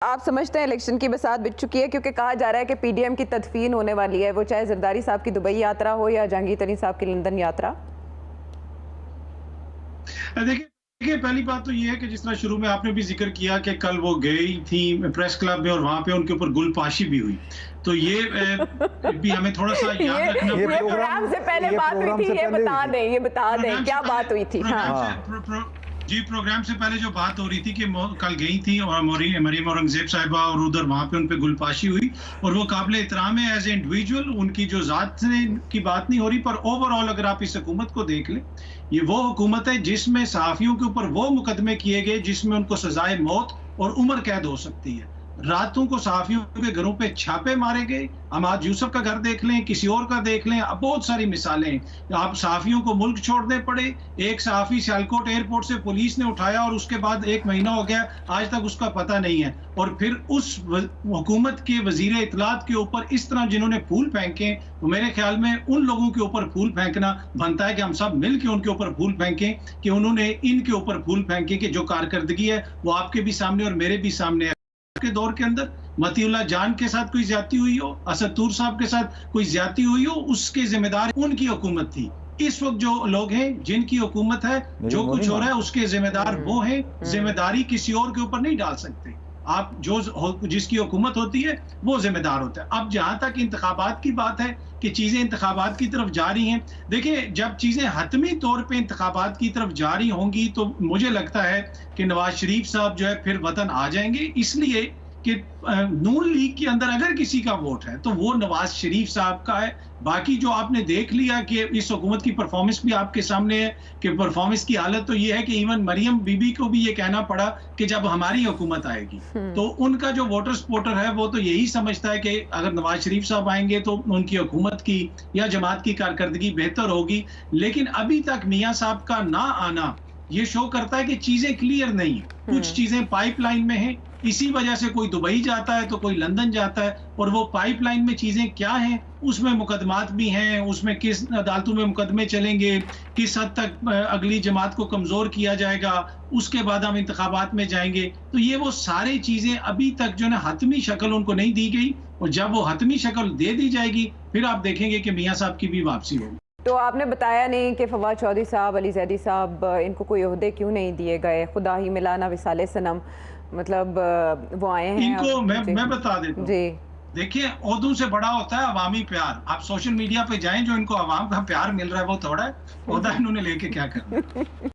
आप समझते हैं इलेक्शन की बसात बिछ चुकी है, क्योंकि कहा जा रहा है कि पीडीएम की तदफीन होने वाली है, वो चाहे जरदारी साहब की दुबई यात्रा हो या जहांगीर तरीन साहब की लंदन यात्रा। देखिए पहली बात तो ये है कि जिस तरह शुरू में आपने भी जिक्र किया कि कल वो गई थी प्रेस क्लब में और वहां पे उनके ऊपर गुलपाशी भी हुई, तो ये भी हमें थोड़ा सा याद रखना पड़ेगा। ये प्रोग्राम से पहले बात हुई थी, ये बता दें क्या बात हुई थी। जी, प्रोग्राम से पहले जो बात हो रही थी कि कल गई थी और मरीम औरंगजेब साहिबा और उधर वहां पे उन पे गुलपाशी हुई और वो काबिल एहतराम है एज ए इंडिविजुअल, उनकी जो जात की बात नहीं हो रही, पर ओवरऑल अगर आप इस हुकूमत को देख लें, ये वो हुकूमत है जिसमें सहाफियों के ऊपर वो मुकदमे किए गए जिसमें उनको सजाए मौत और उम्र कैद हो सकती है। रातों को सहाफियों के घरों पे छापे मारे गए। अमाद यूसुफ का घर देख लें, किसी और का देख लें, अब बहुत सारी मिसालें। आप सहाफियों को मुल्क छोड़ने पड़े। एक सहाफी सियालकोट एयरपोर्ट से पुलिस ने उठाया और उसके बाद 1 महीना हो गया, आज तक उसका पता नहीं है। और फिर उस हुकूमत के वजीर इत्तलात के ऊपर इस तरह जिन्होंने फूल फेंके, तो मेरे ख्याल में उन लोगों के ऊपर फूल फेंकना बनता है कि हम सब मिल के उनके ऊपर फूल फेंकें कि उन्होंने इनके ऊपर फूल फेंके कि जो कारकर्दगी है वो आपके भी सामने और मेरे भी सामने है। के दौर के अंदर मतीउल्लाह जान के साथ कोई ज्यादती हुई हो, असद तूर साहब के साथ कोई ज्यादती हुई हो, उसके जिम्मेदार उनकी हुकूमत थी। इस वक्त जो लोग हैं जिनकी हुकूमत है, जो कुछ हो रहा है उसके जिम्मेदार वो हैं। जिम्मेदारी किसी और के ऊपर नहीं डाल सकते आप। जिसकी हुकूमत होती है वो जिम्मेदार होता है। अब जहां तक इंतखाबात की बात है कि चीजें इंतखाबात की तरफ जा रही हैं, देखिए जब चीजें हतमी तौर पे इंतखाबात की तरफ जा रही होंगी तो मुझे लगता है कि नवाज शरीफ साहब जो है फिर वतन आ जाएंगे, इसलिए कि नून लीग के अंदर अगर किसी का वोट है तो वो नवाज शरीफ साहब का है। बाकी जो आपने देख लिया कि इस हुकूमत की परफॉर्मेंस भी आपके सामने है कि परफॉर्मेंस की हालत तो ये है कि इवन मरियम बीबी को भी ये कहना पड़ा कि जब हमारी हुकूमत आएगी, तो उनका जो वोटर सपोर्टर है वो तो यही समझता है कि अगर नवाज शरीफ साहब आएंगे तो उनकी हुकूमत की या जमात की कारकर्दगी बेहतर होगी। लेकिन अभी तक मियां साहब का ना आना ये शो करता है कि चीजें क्लियर नहीं है, कुछ चीजें पाइपलाइन में हैं। इसी वजह से कोई दुबई जाता है तो कोई लंदन जाता है, और वो पाइपलाइन में चीजें क्या हैं, उसमें मुकदमात भी हैं, उसमें किस अदालतों में मुकदमे चलेंगे, किस हद तक अगली जमात को कमजोर किया जाएगा, उसके बाद हम इंतखाबात में जाएंगे। तो ये वो सारी चीजें अभी तक जो है हतमी शक्ल उनको नहीं दी गई, और जब वो हतमी शक्ल दे दी जाएगी फिर आप देखेंगे कि मियां साहब की भी वापसी होगी। तो आपने बताया नहीं कि फवाद चौधरी साहब, अली जैदी साहब, इनको कोई ओहदे क्यों नहीं दिए गए? खुदा ही मिलाना विसाले सनम, मतलब वो आए हैं। इनको मैं बता देता हूँ जी। देखिए ओहदों से बड़ा होता है अवामी प्यार। आप सोशल मीडिया पे जाएं, जो इनको अवाम का प्यार मिल रहा है वो थोड़ा है, ओहदा इन्होंने लेके क्या करना।